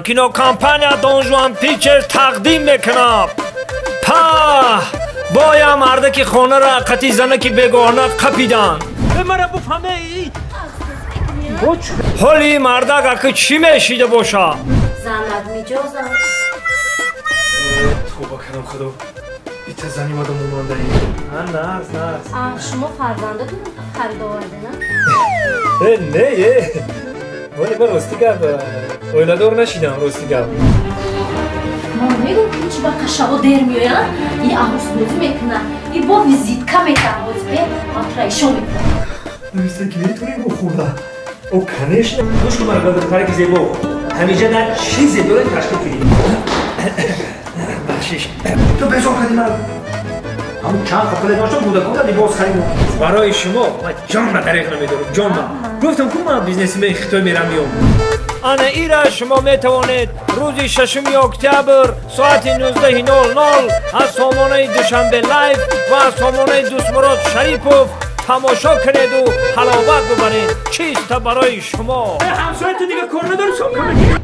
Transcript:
کینوکامپانیا دونجوان پیکچرز تقدیم میکنم. بایا مرده که خونه را قطی زنه که بگوهنه قپیدن. مرا بفهمه ای حالی مرده که چی میشیده باشه؟ زند میجازم. توبه کنم خدا بیت زنی مادم مونده ای. نه شما فرزندتون خرید آورده نه؟ نه ولی با راستی گرد اویلادور نشیدم راستی گرد ما میگم که هیچ وقت شبا دیر میوین این عروس بازی میکنن این با ویزیتکا میتن باز به آترایشو میکنن نویسته که نیتونی بخورده او کنش نموش که من قدر کاری که زیبا همیشه در چیزی دوره تشکیل کنیم بخشیش تو بجان کردی من همون چند خفته داشتم بوده کنده دیباز خریم برای شما من جان را دریق نمیدارم جان من گفتم که من بیزنسی من خطای میرم میام انا ایره شما میتوانید روزی 6 اکتبر ساعت 19:00 از سامانه دوشنبه لایف و از سامانه دوستمراد شریپوف تماشا کنید و حلاوت ببرید چیست برای شما همسایتون دیگه کار نداره